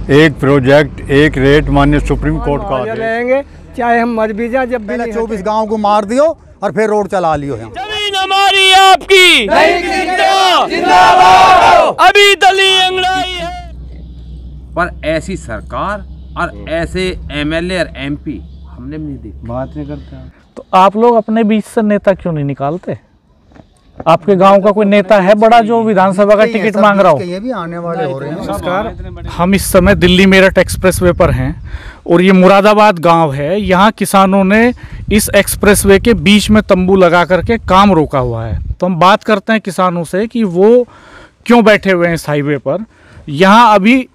एक प्रोजेक्ट एक रेट माननीय सुप्रीम कोर्ट का लेंगे, चाहे हम मर भी जाए। जब पहले 24 गाँव को मार दियो और फिर रोड चला लियो। जमीन हमारी आपकी अभी दली अंगड़ाई है। पर ऐसी सरकार और ऐसे एमएलए और एमपी हमने नहीं देखी। बात नहीं करते। तो आप लोग अपने बीच से नेता क्यों नहीं निकालते? आपके गांव का कोई नेता है बड़ा जो विधानसभा का टिकट मांग रहा हो? ये भी आने वाले हो रहे हैं। नमस्कार, हम इस समय दिल्ली मेरठ एक्सप्रेसवे पर हैं और ये मुरादाबाद गांव है। यहाँ किसानों ने इस एक्सप्रेसवे के बीच में तंबू लगा करके काम रोका हुआ है। तो हम बात करते हैं किसानों से कि वो क्यों बैठे हुए हैं इस हाईवे पर। यहाँ अभी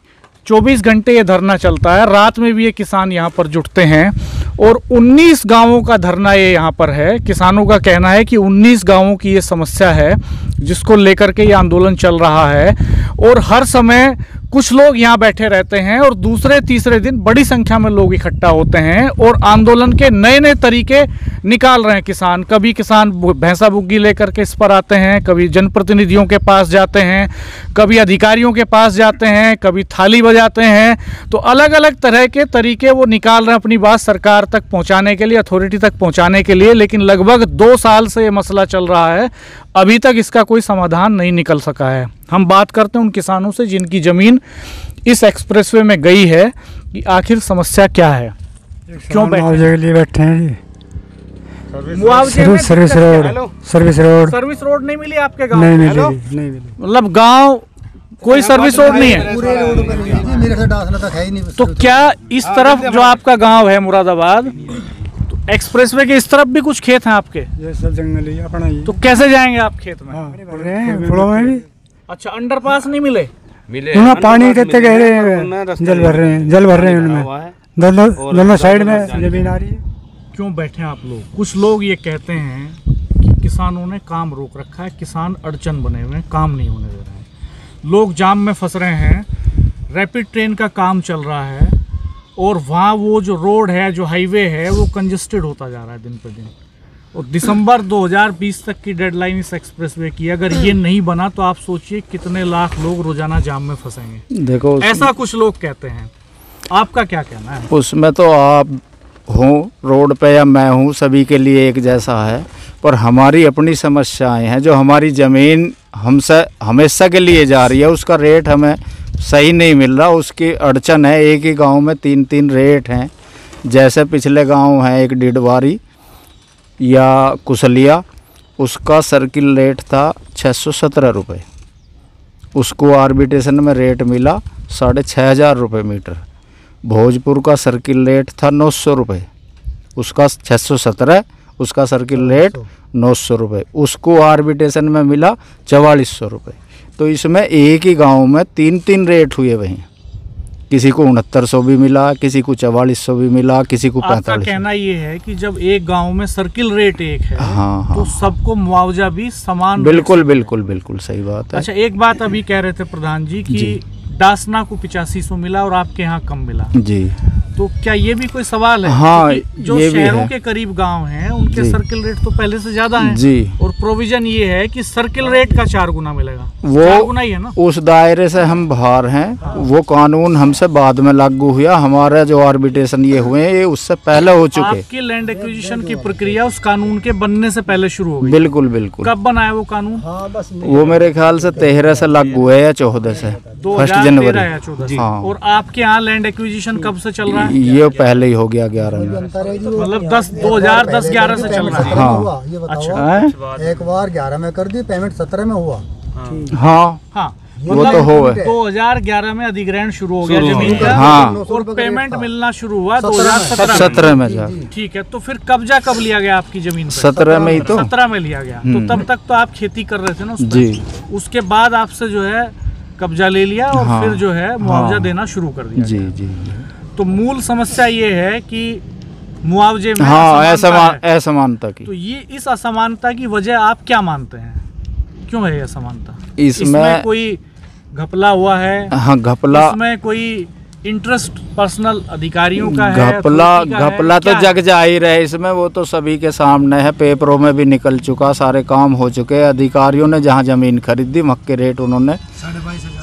24 घंटे ये धरना चलता है, रात में भी ये किसान यहाँ पर जुटते हैं और 19 गांवों का धरना ये यहाँ पर है। किसानों का कहना है कि 19 गांवों की ये समस्या है जिसको लेकर के ये आंदोलन चल रहा है और हर समय कुछ लोग यहाँ बैठे रहते हैं और दूसरे तीसरे दिन बड़ी संख्या में लोग इकट्ठा होते हैं और आंदोलन के नए नए तरीके निकाल रहे हैं किसान। कभी किसान भैंसा बुग्गी लेकर के इस पर आते हैं, कभी जनप्रतिनिधियों के पास जाते हैं, कभी अधिकारियों के पास जाते हैं, कभी थाली बजाते हैं। तो अलग अलग तरह के तरीके वो निकाल रहे हैं अपनी बात सरकार तक पहुँचाने के लिए, अथॉरिटी तक पहुँचाने के लिए। लेकिन लगभग 2 साल से ये मसला चल रहा है, अभी तक इसका कोई समाधान नहीं निकल सका है। हम बात करते हैं उन किसानों से जिनकी ज़मीन इस एक्सप्रेसवे में गई है कि आखिर समस्या क्या है, क्यों मुआवजे के लिए बैठे हैं जी। सर्विस रोड नहीं मिली आपके गांव? नहीं मिली। मतलब गांव कोई सर्विस रोड नहीं है। पूरे रोड पे मेरे से डासना तक है ही नहीं। तो क्या इस तरफ जो आपका गांव है मुरादाबाद, तो एक्सप्रेसवे के इस तरफ भी कुछ खेत हैं आपके? ये सब जंगल ही अपना ही। तो कैसे जाएंगे आप खेत में? फुलों में भी। अच्छा, अंडरपास नहीं मिले? पानी कितने गहरे हैं, जल भर रहे हैं उनमें, दोनों साइड में जमीन आ रही है। क्यों बैठे हैं आप लोग? कुछ लोग ये कहते हैं कि किसानों ने काम रोक रखा है, किसान अड़चन बने हुए हैं, काम नहीं होने दे रहे हैं, लोग जाम में फंस रहे हैं, रैपिड ट्रेन का काम चल रहा है और वहाँ वो जो रोड है, जो हाईवे है, वो कंजेस्टेड होता जा रहा है दिन पर दिन। और दिसंबर 2020 तक की डेडलाइन इस एक्सप्रेसवे की, अगर ये नहीं बना तो आप सोचिए कितने लाख लोग रोजाना जाम में फंसेंगे। देखो, ऐसा कुछ लोग कहते हैं, आपका क्या कहना है? उसमें तो आप हो रोड पे या मैं हूँ, सभी के लिए एक जैसा है, पर हमारी अपनी समस्याएं हैं। जो हमारी ज़मीन हमसे हमेशा के लिए जा रही है, उसका रेट हमें सही नहीं मिल रहा, उसकी अड़चन है। एक ही गांव में 3-3 रेट हैं। जैसे पिछले गांव है एक डिडवारी या कुसलिया, उसका सर्किल रेट था 617 रुपये, उसको आर्बिट्रेशन में रेट मिला 6,500 रुपये मीटर। भोजपुर का सर्किल रेट था 900 रुपये, उसका 617, उसका सर्किल रेट 900 रुपये, उसको आर्बिट्रेशन में मिला 4400 रुपये। तो इसमें एक ही गांव में 3-3 रेट हुए वहीं, किसी को 6900 भी मिला, किसी को 4400 भी मिला, किसी को 4500। आपका कहना ये है कि जब एक गांव में सर्किल रेट एक है, हाँ, तो सबको मुआवजा भी समान? बिल्कुल बिल्कुल बिल्कुल सही बात है। अच्छा, एक बात अभी कह रहे थे प्रधान जी कि डासना को 8500 मिला और आपके यहाँ कम मिला जी, तो क्या ये भी कोई सवाल है? हाँ, जो ये शहरों के करीब गांव हैं उनके सर्किल रेट तो पहले से ज्यादा है जी, और प्रोविजन ये है कि सर्किल रेट का 4 गुना मिलेगा। वो 4 गुना ही है ना? उस दायरे से हम बाहर हैं। वो कानून हमसे बाद में लागू हुआ, हमारा जो आर्बिट्रेशन ये हुए ये उससे पहले हो चुके। आपकी लैंड एक्विजिशन की प्रक्रिया उस कानून के बनने से पहले शुरू हो गई? बिल्कुल बिल्कुल। कब बनाया वो कानून? वो मेरे ख्याल से 13 से लागू है या 14 से, 1 जनवरी। हाँ। और आपके यहाँ लैंड एक्विजिशन कब से चल रहा है? ये पहले ही हो गया 11 में, मतलब 2010-11 से चल रहा है। हाँ। अच्छा, एक बार 11 में कर दी, पेमेंट 17 में हुआ। हाँ हाँ, वो तो हो 2011 में अधिग्रहण शुरू हो गया जमीन का। हाँ, और पेमेंट मिलना शुरू हुआ 2017 में। जा ठीक है, तो फिर कब्जा कब लिया गया आपकी जमीन पे? 17 में ही तो। 17 में लिया गया, तो तब तक तो आप खेती कर रहे थे ना उस जी। उसके बाद आपसे जो है कब्जा ले लिया और हाँ, फिर जो है मुआवजा देना शुरू कर दिया। जी जी। तो मूल समस्या ये है कि मुआवजे में असमानता की। तो ये इस असमानता की वजह आप क्या मानते हैं, क्यों है असमानता? इसमें कोई घपला हुआ है? हाँ, घपला। इसमें कोई इंटरेस्ट पर्सनल अधिकारियों का है? घपला तो जग जा ही रहे इसमें, वो तो सभी के सामने है, पेपरों में भी निकल चुका, सारे काम हो चुके। अधिकारियों ने जहाँ जमीन खरीदी मक्के रेट उन्होंने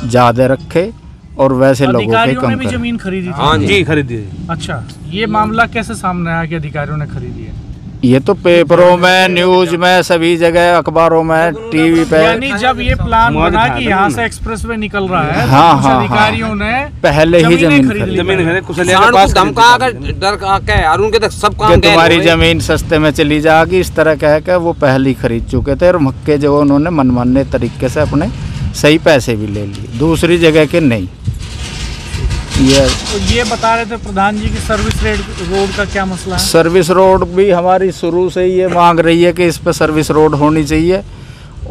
ज़्यादा रखे और वैसे लोगों के अधिकारियों ने कम भी करें। जमीन खरीदी थी? हाँ जी खरीदी है। अच्छा, ये मामला कैसे सामने आया कि अधिकारियों ने खरीदी है? ये तो पेपरों में, न्यूज में, सभी जगह, अखबारों में, टीवी पे। यानी जब ये प्लान बना कि यहाँ से एक्सप्रेसवे निकल रहा है, हाँ, तो कुछ हाँ, अधिकारियों ने पहले ही जमीन खरीद जमीन ली। खरीदे कुछ किसान को धमका कर डर के अरुण के तक सब काम कि तुम्हारी जमीन सस्ते में चली जाएगी, इस तरह कह के वो पहले ही खरीद चुके थे और मक्के जो उन्होंने मनमाने तरीके से अपने सही पैसे भी ले लिए, दूसरी जगह के नहीं। ये बता रहे थे प्रधान जी की सर्विस रोड का क्या मसला है? सर्विस रोड भी हमारी शुरू से ही ये मांग रही है कि इस पर सर्विस रोड होनी चाहिए,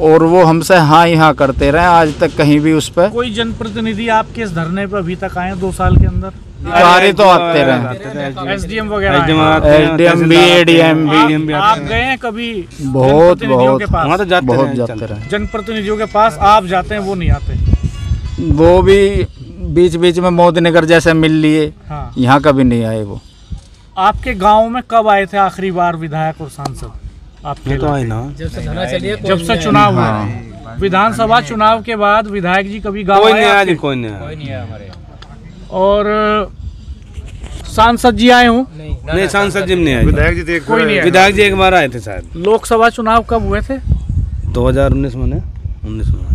और वो हमसे हाँ ही हाँ करते रहे, आज तक कहीं भी उस पर कोई जनप्रतिनिधि आपके इस धरने पर अभी तक आए 2 साल के अंदर? कार्य तो आते रहे, एसडीएम वगैरह, एसडीएम भी, एडीएम भी। आप गए हैं कभी बहुत जनप्रतिनिधियों के पास? बहुत जाते रहे। जनप्रतिनिधियों के पास आप जाते हैं, वो नहीं आते? वो भी बीच बीच में मोदीनगर जैसे मिल लिए, हाँ। यहाँ कभी नहीं आए वो। आपके गांव में कब आए थे आखिरी बार विधायक और सांसद? आपके तो आई ना जब से चुनाव हुआ, विधानसभा चुनाव के बाद विधायक जी कभी गांव कोई आए नहीं आया जी, आपके? कोई नहीं आया। और सांसद जी आए हूँ? नहीं सांसद जी नहीं आए, कोई नहीं आया। विधायक जी एक बार आए थे शायद। लोकसभा चुनाव कब हुए थे? 2019 में।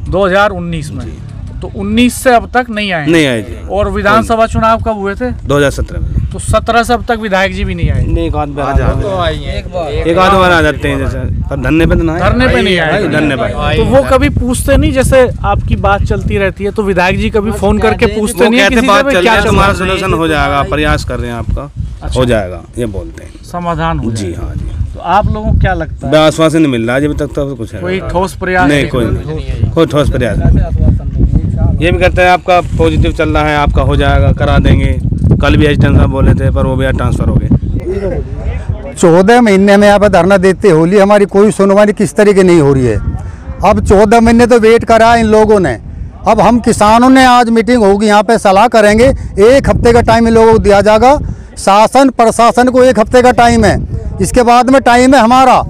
2019 में। तो 19 से अब तक नहीं आए? नहीं आए जी। और विधानसभा चुनाव कब हुए थे? 2017 में। तो 17 से अब तक विधायक जी भी नहीं आए? नहीं, एक आध बार आ जाते हैं जैसे, पर धरने पे तो नहीं, धरने पे नहीं आए। धरने पे तो वो कभी पूछते नहीं, जैसे आपकी बात चलती रहती है तो विधायक जी कभी फोन करके पूछते वो नहीं है कहते किसी बात से चल क्या रही है, चल तुम्हारा रहा है? सोल्यूशन हो जाएगा, प्रयास कर रहे हैं आपका, हो जाएगा, ये बोलते हैं। समाधान हो जी जाएगा। हाँ जी। तो आप लोगों को क्या लगता है, आश्वासन नहीं मिल रहा अभी तक, तो कुछ है कोई ठोस प्रयास? नहीं, कोई ठोस प्रयास नहीं। ये भी करते हैं आपका पॉजिटिव चल रहा है, आपका हो जाएगा, करा देंगे। कल भी एजेंट साहब बोले थे, पर वो भी आज ट्रांसफर हो गए। 14 महीने में यहाँ पे धरना देते होली हमारी कोई सुनवाई किस तरीके नहीं हो रही है। अब 14 महीने तो वेट करा इन लोगों ने। अब हम किसानों ने आज मीटिंग होगी, यहाँ पे सलाह करेंगे, 1 हफ्ते का टाइम इन लोगों को दिया जाएगा। शासन प्रशासन को 1 हफ्ते का टाइम है, इसके बाद में टाइम है हमारा।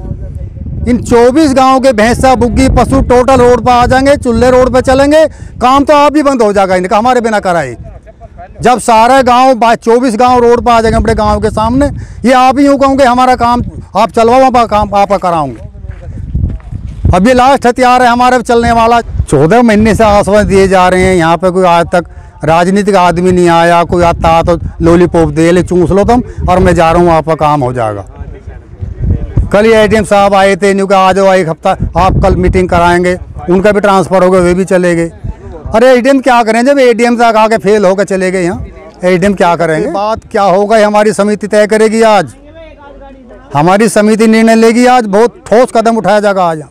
इन 24 गांव के भैंसा बुग्गी पशु टोटल रोड पर आ जाएंगे, चुल्ले रोड पे चलेंगे, काम तो आप भी बंद हो जाएगा इनका, हमारे बिना कराए। जब सारे गांव 24 गांव रोड पर आ जाएंगे अपने गांव के सामने, ये आप ही यूँ कहोगे हमारा काम आप चलवाओ, काम आप कराओगे। अब ये लास्ट हथियार है हमारे चलने वाला। 14 महीने से आश्वासन दिए जा रहे हैं, यहाँ पे कोई आज तक राजनीतिक आदमी नहीं आया। कोई आता तो लॉलीपॉप दे ले, चूस लो तुम और मैं जा रहा हूँ, आपका काम हो जाएगा। कल ही एडीएम साहब आए थे, न्यू आ जाओ 1 हफ्ता, आप कल मीटिंग कराएंगे, उनका भी ट्रांसफ़र हो गया, वे भी चले गए। अरे एडीएम क्या करें जब एडीएम तक आके फेल होकर चले गए यहाँ, एडीएम क्या करेंगे? बात क्या होगा हमारी समिति तय करेगी। आज हमारी समिति निर्णय लेगी, आज बहुत ठोस कदम उठाया जाएगा। आज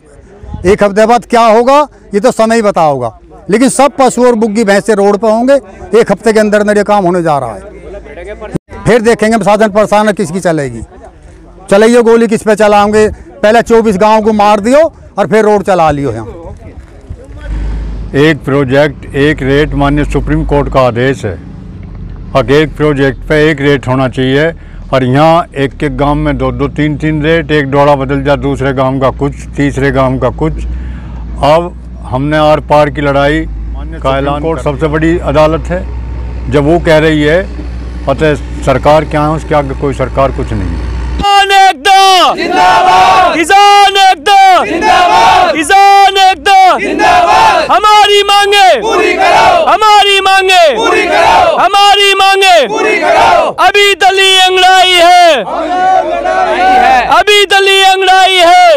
1 हफ्ते बाद क्या होगा ये तो समय ही बताओगा, लेकिन सब पशु और बुग्गी भैंसे रोड पर होंगे। 1 हफ्ते के अंदर अंदर ये काम होने जा रहा है। फिर देखेंगे शासन प्रशासन किसकी चलेगी। चलिए गोली किस पे चलाओगे? पहले 24 गाँव को मार दियो और फिर रोड चला लियो। यहाँ एक प्रोजेक्ट एक रेट माननीय सुप्रीम कोर्ट का आदेश है, और एक प्रोजेक्ट पे एक रेट होना चाहिए। और यहाँ एक एक गांव में 2-2, 3-3 रेट, एक डोड़ा बदल जाए, दूसरे गांव का कुछ, तीसरे गांव का कुछ। अब हमने आर पार की लड़ाई का ऐलान, कोर्ट सबसे बड़ी अदालत है, जब वो कह रही है अतः सरकार क्या है, उसके आगे कोई सरकार कुछ नहीं है। किसान एकता जिंदाबाद, किसान एकता जिंदाबाद, किसान एकता जिंदाबाद। हमारी मांगे पूरी करो, हमारी मांगे पूरी करो, हमारी मांगे पूरी करो। अभी दली अंगड़ाई है, अभी दली अंगड़ाई है।